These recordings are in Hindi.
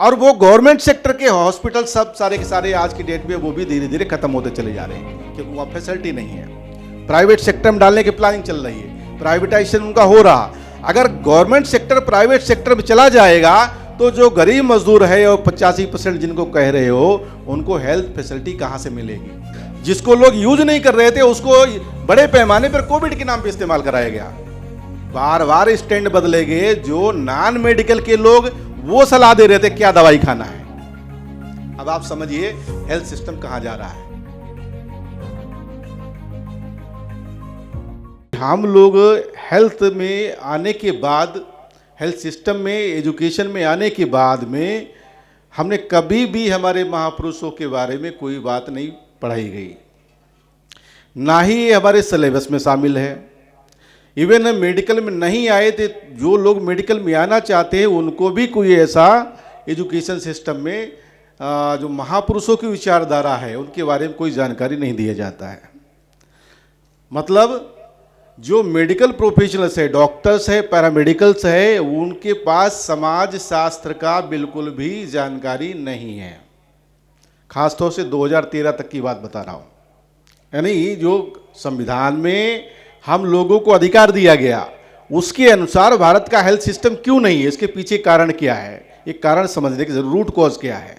और वो गवर्नमेंट सेक्टर के हॉस्पिटल सब सारे के सारे आज की डेट में वो भी धीरे धीरे खत्म होते चले जा रहे हैं, क्योंकि वहाँ फैसिलिटी नहीं है। प्राइवेट सेक्टर में डालने की प्लानिंग चल रही है, प्राइवेटाइजेशन उनका हो रहा। अगर गवर्नमेंट सेक्टर प्राइवेट सेक्टर में चला जाएगा तो जो गरीब मजदूर है और 85% जिनको कह रहे हो, उनको हेल्थ फैसिलिटी कहाँ से मिलेगी? जिसको लोग यूज नहीं कर रहे थे उसको बड़े पैमाने पर कोविड के नाम पे इस्तेमाल कराया गया। बार बार स्टैंड बदले गए, जो नॉन मेडिकल के लोग वो सलाह दे रहे थे क्या दवाई खाना है। अब आप समझिए हेल्थ सिस्टम कहां जा रहा है। हम लोग हेल्थ में आने के बाद, हेल्थ सिस्टम में, एजुकेशन में आने के बाद में हमने कभी भी हमारे महापुरुषों के बारे में कोई बात नहीं पढ़ाई गई, ना ही ये हमारे सिलेबस में शामिल है। इवन मेडिकल में नहीं आए थे, जो लोग मेडिकल में आना चाहते हैं उनको भी कोई ऐसा एजुकेशन सिस्टम में जो महापुरुषों की विचारधारा है उनके बारे में कोई जानकारी नहीं दिया जाता है। मतलब जो मेडिकल प्रोफेशनल्स है, डॉक्टर्स है, पैरामेडिकल्स है, उनके पास समाज शास्त्र का बिल्कुल भी जानकारी नहीं है। खासतौर से 2013 तक की बात बता रहा हूँ। यानी जो संविधान में हम लोगों को अधिकार दिया गया उसके अनुसार भारत का हेल्थ सिस्टम क्यों नहीं है, इसके पीछे कारण क्या है, एक कारण समझने की जरूरत, रूट कॉज क्या है।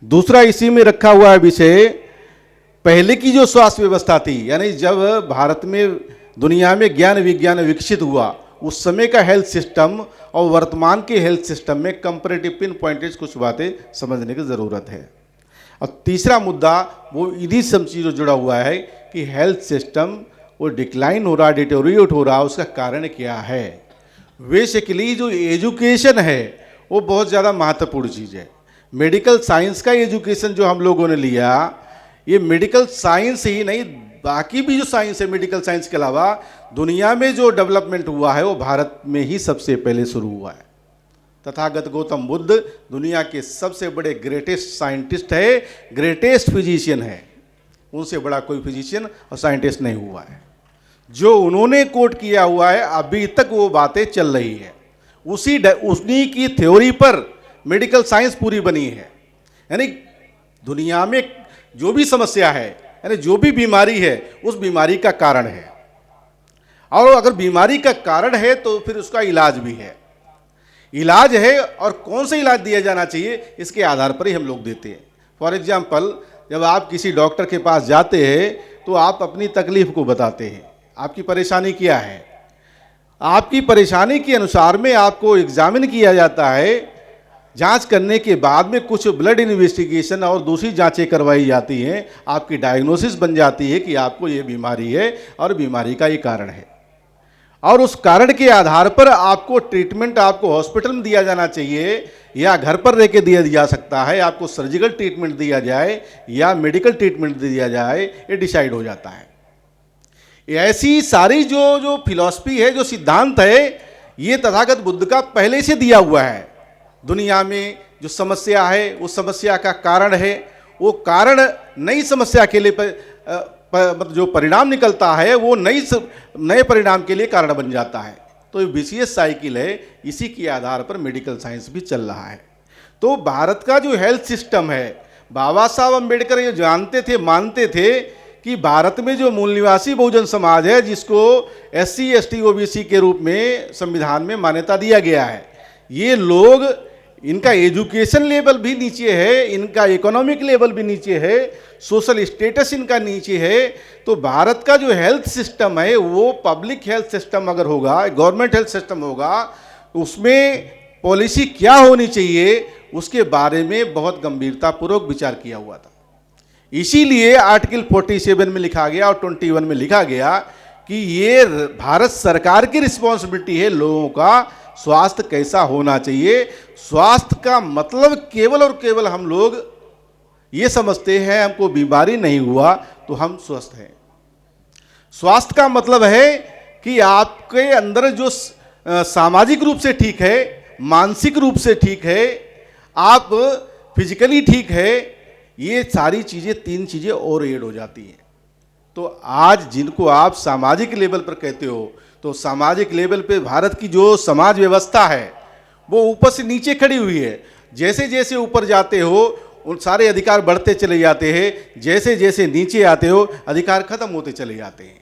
दूसरा इसी में रखा हुआ है विषय, पहले की जो स्वास्थ्य व्यवस्था थी, यानी जब भारत में दुनिया में ज्ञान विज्ञान विकसित हुआ उस समय का हेल्थ सिस्टम और वर्तमान के हेल्थ सिस्टम में कंपैरेटिव पिन पॉइंटेज कुछ बातें समझने की ज़रूरत है। और तीसरा मुद्दा वो इन्हीं सब चीज़ों जुड़ा हुआ है कि हेल्थ सिस्टम वो डिक्लाइन हो रहा, डिटोरिएट हो रहा, उसका कारण क्या है। बेसिकली जो एजुकेशन है वो बहुत ज़्यादा महत्वपूर्ण चीज़ है। मेडिकल साइंस का एजुकेशन जो हम लोगों ने लिया, ये मेडिकल साइंस ही नहीं, बाकी भी जो साइंस है मेडिकल साइंस के अलावा दुनिया में जो डेवलपमेंट हुआ है वो भारत में ही सबसे पहले शुरू हुआ है। तथागत गौतम बुद्ध दुनिया के सबसे बड़े ग्रेटेस्ट साइंटिस्ट है, ग्रेटेस्ट फिजिशियन है। उनसे बड़ा कोई फिजिशियन और साइंटिस्ट नहीं हुआ है। जो उन्होंने कोट किया हुआ है अभी तक वो बातें चल रही है, उन्हीं की थ्योरी पर मेडिकल साइंस पूरी बनी है। यानी दुनिया में जो भी समस्या है, यानी जो भी बीमारी है, उस बीमारी का कारण है, और अगर बीमारी का कारण है तो फिर उसका इलाज भी है। इलाज है और कौन सा इलाज दिया जाना चाहिए इसके आधार पर ही हम लोग देते हैं। फॉर एग्जाम्पल, जब आप किसी डॉक्टर के पास जाते हैं तो आप अपनी तकलीफ को बताते हैं, आपकी परेशानी क्या है। आपकी परेशानी के अनुसार में आपको एग्जामिन किया जाता है, जांच करने के बाद में कुछ ब्लड इन्वेस्टिगेशन और दूसरी जांचें करवाई जाती हैं, आपकी डायग्नोसिस बन जाती है कि आपको ये बीमारी है और बीमारी का ये कारण है, और उस कारण के आधार पर आपको ट्रीटमेंट आपको हॉस्पिटल में दिया जाना चाहिए या घर पर रह के दिया जा सकता है, आपको सर्जिकल ट्रीटमेंट दिया जाए या मेडिकल ट्रीटमेंट दिया जाए, ये डिसाइड हो जाता है। ऐसी सारी जो फिलॉसफी है, जो सिद्धांत है, ये तथागत बुद्ध का पहले से दिया हुआ है। दुनिया में जो समस्या है उस समस्या का कारण है, वो कारण नई समस्या के लिए मतलब जो परिणाम निकलता है वो नए परिणाम के लिए कारण बन जाता है। तो ये विशेष साइकिल है, इसी के आधार पर मेडिकल साइंस भी चल रहा है। तो भारत का जो हेल्थ सिस्टम है, बाबा साहब अम्बेडकर ये जानते थे, मानते थे कि भारत में जो मूल निवासी बहुजन समाज है, जिसको SC ST OBC के रूप में संविधान में मान्यता दिया गया है, ये लोग, इनका एजुकेशन लेवल भी नीचे है, इनका इकोनॉमिक लेवल भी नीचे है, सोशल स्टेटस इनका नीचे है। तो भारत का जो हेल्थ सिस्टम है वो पब्लिक हेल्थ सिस्टम अगर होगा, गवर्नमेंट हेल्थ सिस्टम होगा, उसमें पॉलिसी क्या होनी चाहिए उसके बारे में बहुत गंभीरतापूर्वक विचार किया हुआ था। इसीलिए आर्टिकल 47 में लिखा गया और 21 में लिखा गया कि ये भारत सरकार की रिस्पॉन्सिबिलिटी है लोगों का स्वास्थ्य कैसा होना चाहिए। स्वास्थ्य का मतलब केवल और केवल हम लोग ये समझते हैं हमको बीमारी नहीं हुआ तो हम स्वस्थ हैं। स्वास्थ्य का मतलब है कि आपके अंदर जो सामाजिक रूप से ठीक है, मानसिक रूप से ठीक है, आप फिजिकली ठीक है, ये सारी चीज़ें, 3 चीज़ें और ऐड हो जाती हैं। तो आज जिनको आप सामाजिक लेवल पर कहते हो, तो सामाजिक लेवल पे भारत की जो समाज व्यवस्था है वो ऊपर से नीचे खड़ी हुई है। जैसे जैसे ऊपर जाते हो उन सारे अधिकार बढ़ते चले जाते हैं, जैसे जैसे नीचे आते हो अधिकार खत्म होते चले जाते हैं।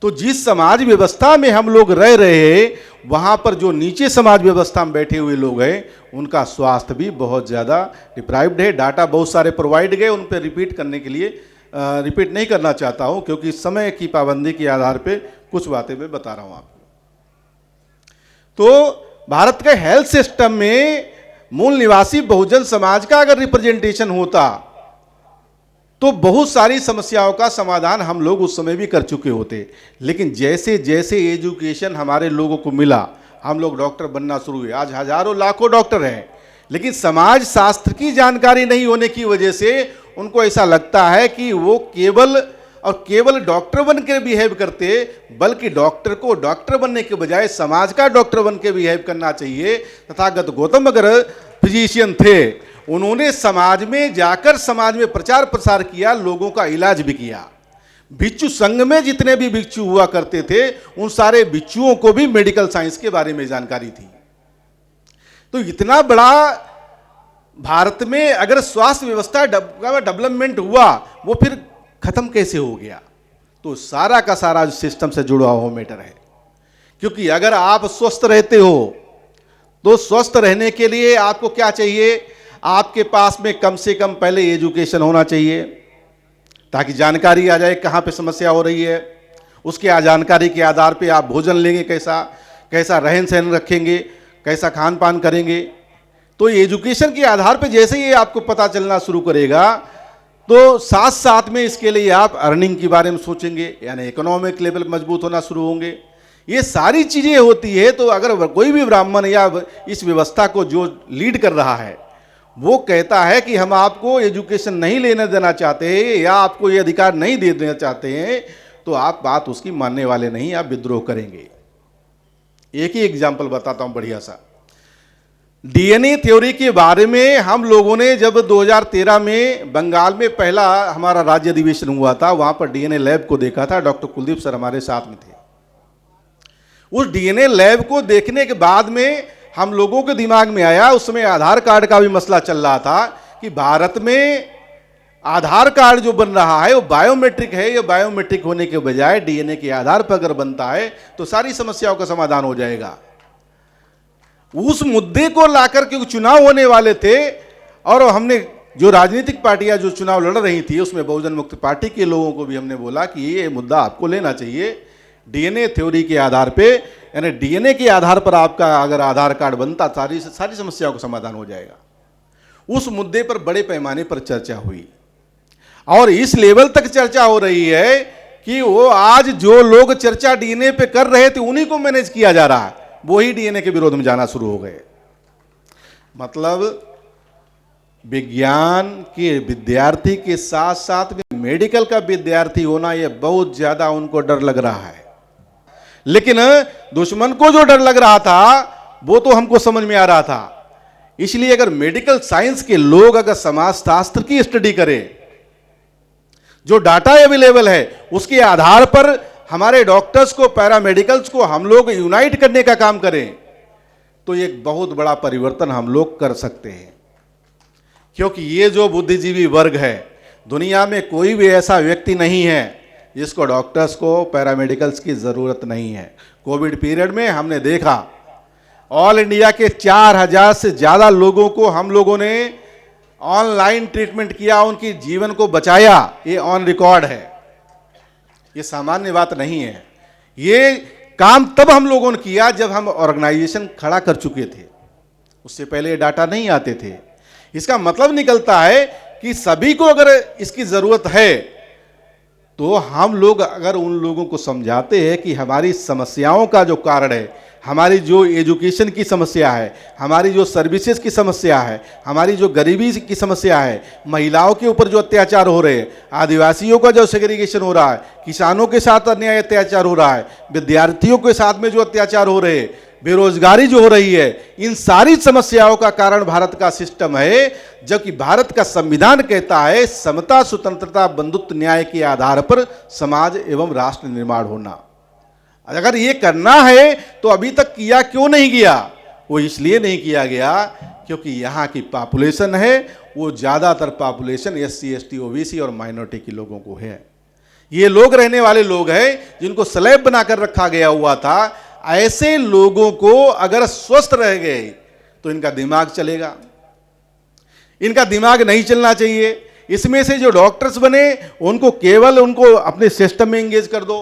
तो जिस समाज व्यवस्था में हम लोग रह रहे हैं वहाँ पर जो नीचे समाज व्यवस्था में बैठे हुए लोग हैं उनका स्वास्थ्य भी बहुत ज़्यादा डिप्राइव्ड है। डाटा बहुत सारे प्रोवाइड गए, उन पर रिपीट करने के लिए रिपीट नहीं करना चाहता हूँ, क्योंकि समय की पाबंदी के आधार पे कुछ बातें मैं बता रहा हूँ आपको। तो भारत के हेल्थ सिस्टम में मूल निवासी बहुजन समाज का अगर रिप्रेजेंटेशन होता तो बहुत सारी समस्याओं का समाधान हम लोग उस समय भी कर चुके होते। लेकिन जैसे जैसे एजुकेशन हमारे लोगों को मिला, हम लोग डॉक्टर बनना शुरू हुए। आज हजारों लाखों डॉक्टर हैं, लेकिन समाज शास्त्र की जानकारी नहीं होने की वजह से उनको ऐसा लगता है कि वो केवल डॉक्टर बन के बिहेव करते, बल्कि डॉक्टर को डॉक्टर बनने के बजाय समाज का डॉक्टर बन के बिहेव करना चाहिए। तथागत गौतम अगर फिजिशियन थे, उन्होंने समाज में जाकर समाज में प्रचार प्रसार किया, लोगों का इलाज भी किया। भिक्षु संघ में जितने भी भिक्षु हुआ करते थे उन सारे भिक्षुओं को भी मेडिकल साइंस के बारे में जानकारी थी। तो इतना बड़ा भारत में अगर स्वास्थ्य व्यवस्था डेवलपमेंट हुआ, वो फिर खत्म कैसे हो गया? तो सारा का सारा सिस्टम से जुड़ा हुआ मैटर है। क्योंकि अगर आप स्वस्थ रहते हो तो स्वस्थ रहने के लिए आपको क्या चाहिए? आपके पास में कम से कम पहले एजुकेशन होना चाहिए, ताकि जानकारी आ जाए कहाँ पे समस्या हो रही है। उसके जानकारी के आधार पे आप भोजन लेंगे, कैसा रहन सहन रखेंगे, कैसा खान पान करेंगे। तो एजुकेशन के आधार पे जैसे ही आपको पता चलना शुरू करेगा, तो साथ साथ में इसके लिए आप अर्निंग के बारे में सोचेंगे, यानी इकोनॉमिक लेवल मजबूत होना शुरू होंगे। ये सारी चीज़ें होती है। तो अगर कोई भी ब्राह्मण या इस व्यवस्था को जो लीड कर रहा है वो कहता है कि हम आपको एजुकेशन नहीं लेने देना चाहते या आपको ये अधिकार नहीं दे देना चाहते हैं, तो आप बात उसकी मानने वाले नहीं, आप विद्रोह करेंगे। एक ही एग्जाम्पल बताता हूं बढ़िया सा। डीएनए थ्योरी के बारे में हम लोगों ने जब 2013 में बंगाल में पहला हमारा राज्य अधिवेशन हुआ था, वहां पर डीएनए लैब को देखा था। डॉक्टर कुलदीप सर हमारे साथ में थे। उस डीएनए लैब को देखने के बाद में हम लोगों के दिमाग में आया, उसमें आधार कार्ड का भी मसला चल रहा था कि भारत में आधार कार्ड जो बन रहा है वो बायोमेट्रिक है। या बायोमेट्रिक होने के बजाय डीएनए के आधार पर अगर बनता है तो सारी समस्याओं का समाधान हो जाएगा। उस मुद्दे को लाकर के चुनाव होने वाले थे, और हमने जो राजनीतिक पार्टियां जो चुनाव लड़ रही थी उसमें बहुजन मुक्ति पार्टी के लोगों को भी हमने बोला कि ये मुद्दा आपको लेना चाहिए। डीएनए थ्योरी के आधार पे, यानी डीएनए के आधार पर आपका अगर आधार कार्ड बनता, सारी समस्याओं का समाधान हो जाएगा। उस मुद्दे पर बड़े पैमाने पर चर्चा हुई, और इस लेवल तक चर्चा हो रही है कि वो आज जो लोग चर्चा डीएनए पे कर रहे थे उन्हीं को मैनेज किया जा रहा है, वही डीएनए के विरोध में जाना शुरू हो गए। मतलब विज्ञान के विद्यार्थी के साथ साथ में मेडिकल का विद्यार्थी होना, ये बहुत ज्यादा उनको डर लग रहा है। लेकिन दुश्मन को जो डर लग रहा था वो तो हमको समझ में आ रहा था। इसलिए अगर मेडिकल साइंस के लोग अगर समाजशास्त्र की स्टडी करें, जो डाटा अवेलेबल है उसके आधार पर हमारे डॉक्टर्स को, पैरामेडिकल्स को हम लोग यूनाइट करने का काम करें, तो एक बहुत बड़ा परिवर्तन हम लोग कर सकते हैं। क्योंकि ये जो बुद्धिजीवी वर्ग है, दुनिया में कोई भी ऐसा व्यक्ति नहीं है जिसको डॉक्टर्स को, पैरामेडिकल्स की ज़रूरत नहीं है। कोविड पीरियड में हमने देखा ऑल इंडिया के 4000 से ज़्यादा लोगों को हम लोगों ने ऑनलाइन ट्रीटमेंट किया, उनकी जीवन को बचाया। ये ऑन रिकॉर्ड है, ये सामान्य बात नहीं है। ये काम तब हम लोगों ने किया जब हम ऑर्गेनाइजेशन खड़ा कर चुके थे, उससे पहले ये डाटा नहीं आते थे। इसका मतलब निकलता है कि सभी को अगर इसकी ज़रूरत है तो हम लोग अगर उन लोगों को समझाते हैं कि हमारी समस्याओं का जो कारण है, हमारी जो एजुकेशन की समस्या है, हमारी जो सर्विसेज की समस्या है, हमारी जो गरीबी की समस्या है, महिलाओं के ऊपर जो अत्याचार हो रहे हैं, आदिवासियों का जो सेग्रीगेशन हो रहा है, किसानों के साथ अन्याय अत्याचार हो रहा है, विद्यार्थियों के साथ में जो अत्याचार हो रहे हैं, बेरोजगारी जो हो रही है, इन सारी समस्याओं का कारण भारत का सिस्टम है। जबकि भारत का संविधान कहता है समता, स्वतंत्रता, बंधुत्व, न्याय के आधार पर समाज एवं राष्ट्र निर्माण होना। अगर ये करना है तो अभी तक किया क्यों नहीं गया? वो इसलिए नहीं किया गया क्योंकि यहाँ की पॉपुलेशन है वो ज़्यादातर पॉपुलेशन SC ST OBC और माइनॉरिटी के लोगों को है। ये लोग रहने वाले लोग हैं जिनको स्लैब बनाकर रखा गया हुआ था। ऐसे लोगों को अगर स्वस्थ रह गए तो इनका दिमाग चलेगा, इनका दिमाग नहीं चलना चाहिए। इसमें से जो डॉक्टर्स बने उनको केवल उनको अपने सिस्टम में एंगेज कर दो।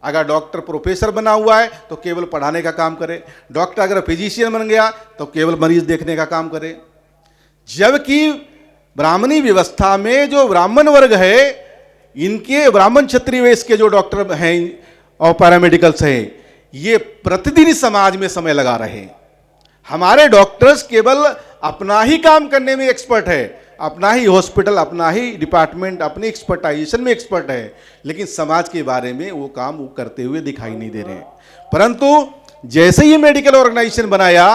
अगर डॉक्टर प्रोफेसर बना हुआ है तो केवल पढ़ाने का काम करे, डॉक्टर अगर फिजिशियन बन गया तो केवल मरीज देखने का काम करे। जबकि ब्राह्मणी व्यवस्था में जो ब्राह्मण वर्ग है, इनके ब्राह्मण क्षत्रिय वेश के जो डॉक्टर हैं और पैरामेडिकल्स हैं, ये प्रतिदिन समाज में समय लगा रहे हैं। हमारे डॉक्टर्स केवल अपना ही काम करने में एक्सपर्ट है, अपना ही हॉस्पिटल, अपना ही डिपार्टमेंट, अपनी एक्सपर्टाइजेशन में एक्सपर्ट है, लेकिन समाज के बारे में वो काम वो करते हुए दिखाई नहीं दे रहे हैं। परंतु जैसे ही मेडिकल ऑर्गेनाइजेशन बनाया,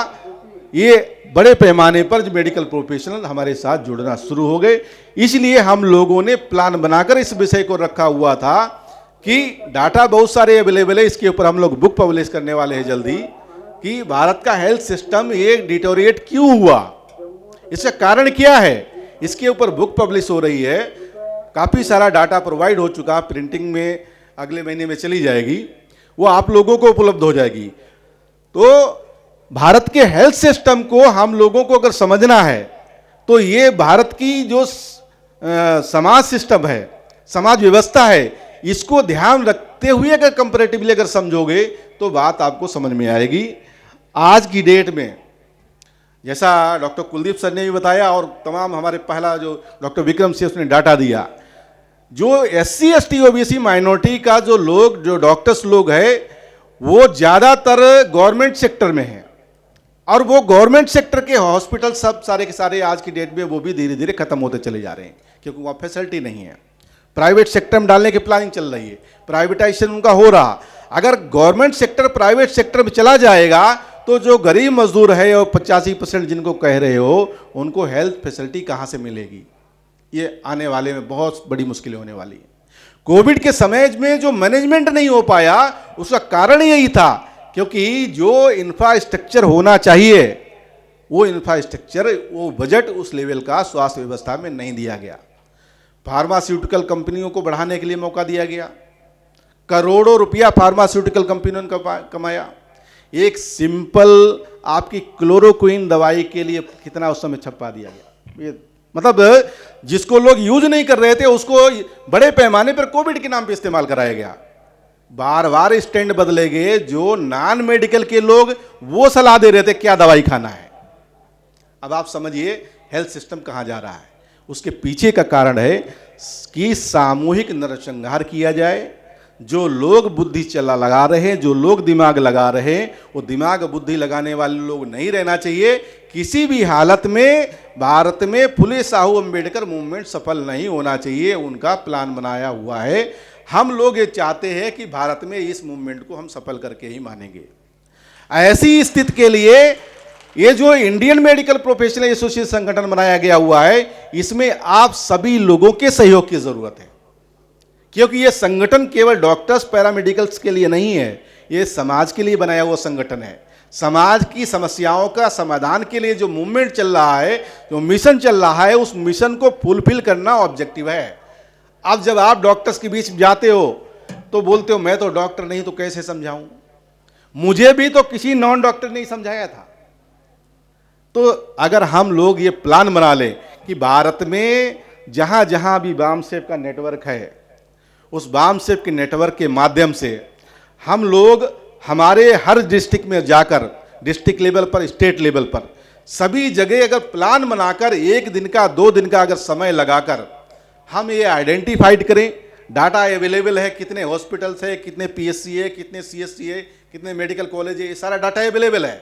ये बड़े पैमाने पर जो मेडिकल प्रोफेशनल हमारे साथ जुड़ना शुरू हो गए। इसलिए हम लोगों ने प्लान बनाकर इस विषय को रखा हुआ था कि डाटा बहुत सारे अवेलेबल है, इसके ऊपर हम लोग बुक पब्लिश करने वाले हैं जल्दी, कि भारत का हेल्थ सिस्टम ये डिटोरिएट क्यों हुआ, इसका कारण क्या है, इसके ऊपर बुक पब्लिश हो रही है। काफ़ी सारा डाटा प्रोवाइड हो चुका, प्रिंटिंग में अगले महीने में चली जाएगी, वो आप लोगों को उपलब्ध हो जाएगी। तो भारत के हेल्थ सिस्टम को हम लोगों को अगर समझना है तो ये भारत की जो समाज सिस्टम है, समाज व्यवस्था है, इसको ध्यान रखते हुए अगर कंपैरेटिवली अगर समझोगे तो बात आपको समझ में आएगी। आज की डेट में जैसा डॉक्टर कुलदीप सर ने भी बताया और तमाम हमारे पहला जो डॉक्टर विक्रम सिंह उसने डाटा दिया, जो SC ST OBC माइनॉरिटी का जो लोग, जो डॉक्टर्स लोग हैं, वो ज़्यादातर गवर्नमेंट सेक्टर में हैं और वो गवर्नमेंट सेक्टर के हॉस्पिटल सब सारे के सारे आज की डेट में वो भी धीरे धीरे खत्म होते चले जा रहे हैं, क्योंकि वहाँ फैसिलिटी नहीं है। प्राइवेट सेक्टर में डालने की प्लानिंग चल रही है, प्राइवेटाइजेशन उनका हो रहा। अगर गवर्नमेंट सेक्टर प्राइवेट सेक्टर में चला जाएगा तो जो गरीब मजदूर है और 85% जिनको कह रहे हो, उनको हेल्थ फैसिलिटी कहाँ से मिलेगी? ये आने वाले में बहुत बड़ी मुश्किलें होने वाली है। कोविड के समय में जो मैनेजमेंट नहीं हो पाया, उसका कारण यही था क्योंकि जो इंफ्रास्ट्रक्चर होना चाहिए वो इंफ्रास्ट्रक्चर, वो बजट उस लेवल का स्वास्थ्य व्यवस्था में नहीं दिया गया। फार्मास्यूटिकल कंपनियों को बढ़ाने के लिए मौका दिया गया, करोड़ों रुपया फार्मास्यूटिकल कंपनियों ने कमाया। एक सिंपल आपकी क्लोरोक्विन दवाई के लिए कितना उस समय छप्पा दिया गया, ये मतलब जिसको लोग यूज नहीं कर रहे थे उसको बड़े पैमाने पर कोविड के नाम पे इस्तेमाल कराया गया। बार बार स्टैंड बदले गए, जो नॉन मेडिकल के लोग वो सलाह दे रहे थे क्या दवाई खाना है। अब आप समझिए हेल्थ सिस्टम कहाँ जा रहा है। उसके पीछे का कारण है कि सामूहिक नरसंहार किया जाए। जो लोग बुद्धि चला लगा रहे हैं, जो लोग दिमाग लगा रहे हैं, वो दिमाग बुद्धि लगाने वाले लोग नहीं रहना चाहिए। किसी भी हालत में भारत में फुले साहू अम्बेडकर मूवमेंट सफल नहीं होना चाहिए, उनका प्लान बनाया हुआ है। हम लोग ये चाहते हैं कि भारत में इस मूवमेंट को हम सफल करके ही मानेंगे। ऐसी स्थिति के लिए ये जो इंडियन मेडिकल प्रोफेशनल एसोसिएशन संगठन बनाया गया हुआ है, इसमें आप सभी लोगों के सहयोग की जरूरत है, क्योंकि ये संगठन केवल डॉक्टर्स पैरामेडिकल्स के लिए नहीं है, ये समाज के लिए बनाया हुआ संगठन है। समाज की समस्याओं का समाधान के लिए जो मूवमेंट चल रहा है, जो मिशन चल रहा है, उस मिशन को फुलफिल करना ऑब्जेक्टिव है। अब जब आप डॉक्टर्स के बीच जाते हो तो बोलते हो मैं तो डॉक्टर नहीं, तो कैसे समझाऊं? मुझे भी तो किसी नॉन डॉक्टर ने समझाया था। तो अगर हम लोग ये प्लान बना लें कि भारत में जहां जहां भी बामसेफ का नेटवर्क है, उस बामसेफ के नेटवर्क के माध्यम से हम लोग हमारे हर डिस्ट्रिक्ट में जाकर, डिस्ट्रिक्ट लेवल पर, स्टेट लेवल पर, सभी जगह अगर प्लान बनाकर 1 दिन का 2 दिन का अगर समय लगाकर हम ये आइडेंटिफाइड करें, डाटा अवेलेबल है, कितने हॉस्पिटल्स है, कितने PSC है, कितने CSC है, कितने मेडिकल कॉलेज है, ये सारा डाटा अवेलेबल है।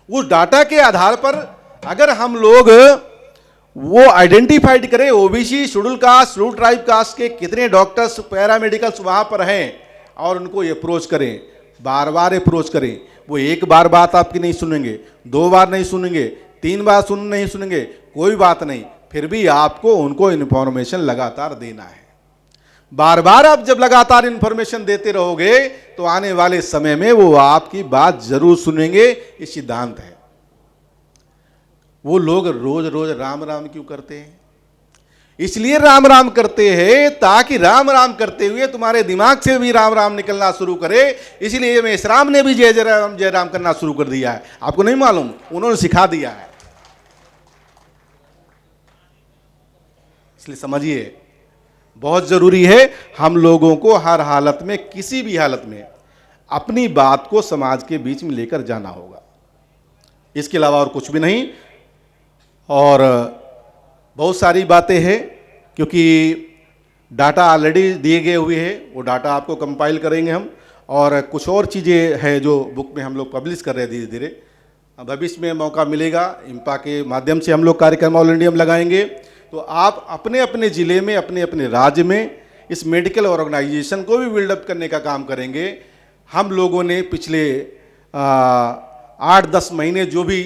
उस डाटा के आधार पर अगर हम लोग वो आइडेंटिफाइड करें, OBC, schedule caste, schedule tribe caste के कितने डॉक्टर्स पैरामेडिकल्स वहाँ पर हैं, और उनको ये अप्रोच करें, बार बार अप्रोच करें। वो एक बार बात आपकी नहीं सुनेंगे, 2 बार नहीं सुनेंगे, 3 बार नहीं सुनेंगे, कोई बात नहीं, फिर भी आपको उनको इन्फॉर्मेशन लगातार देना है। बार बार आप जब लगातार इन्फॉर्मेशन देते रहोगे तो आने वाले समय में वो आपकी बात जरूर सुनेंगे, ये सिद्धांत है। वो लोग रोज रोज राम राम क्यों करते हैं? इसलिए राम राम करते हैं ताकि राम राम करते हुए तुम्हारे दिमाग से भी राम राम निकलना शुरू करे। इसलिए मेषराम ने भी जय राम करना शुरू कर दिया है। आपको नहीं मालूम? उन्होंने सिखा दिया है। इसलिए समझिए, बहुत जरूरी है हम लोगों को हर हालत में, किसी भी हालत में अपनी बात को समाज के बीच में लेकर जाना होगा, इसके अलावा और कुछ भी नहीं। और बहुत सारी बातें हैं, क्योंकि डाटा ऑलरेडी दिए गए हुए हैं, वो डाटा आपको कंपाइल करेंगे हम, और कुछ और चीज़ें हैं जो बुक में हम लोग पब्लिश कर रहे हैं धीरे धीरे। भविष्य में मौका मिलेगा, इम्पा के माध्यम से हम लोग कार्यक्रम ऑल इंडिया में लगाएंगे, तो आप अपने अपने ज़िले में, अपने अपने राज्य में इस मेडिकल ऑर्गेनाइजेशन को भी बिल्डअप करने का काम करेंगे। हम लोगों ने पिछले 8-10 महीने जो भी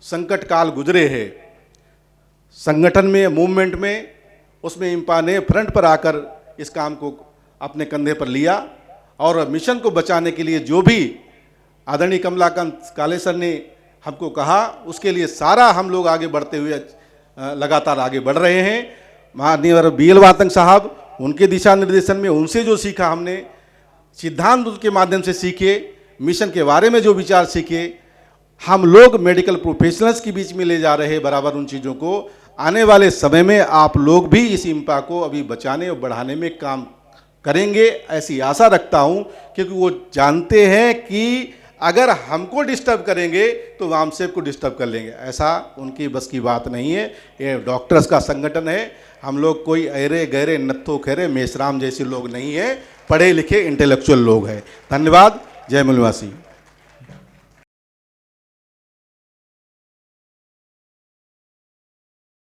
संकट काल गुजरे हैं संगठन में, मूवमेंट में, उसमें इम्पा ने फ्रंट पर आकर इस काम को अपने कंधे पर लिया, और मिशन को बचाने के लिए जो भी आदरणीय कमलाकांत काले सर ने हमको कहा, उसके लिए सारा हम लोग आगे बढ़ते हुए लगातार आगे बढ़ रहे हैं। माननीय BL वातंग साहब, उनके दिशा निर्देशन में, उनसे जो सीखा हमने, सिद्धांत के माध्यम से सीखे, मिशन के बारे में जो विचार सीखे, हम लोग मेडिकल प्रोफेशनल्स के बीच में ले जा रहे हैं बराबर उन चीज़ों को। आने वाले समय में आप लोग भी इस इम्पा को अभी बचाने और बढ़ाने में काम करेंगे, ऐसी आशा रखता हूं, क्योंकि वो जानते हैं कि अगर हमको डिस्टर्ब करेंगे तो वामसेप को डिस्टर्ब कर लेंगे। ऐसा उनकी बस की बात नहीं है। ये डॉक्टर्स का संगठन है, हम लोग कोई अरे गहरे नत्थो खैरे मेषराम जैसे लोग नहीं हैं, पढ़े लिखे इंटेलेक्चुअल लोग हैं। धन्यवाद। जय मूलवासी।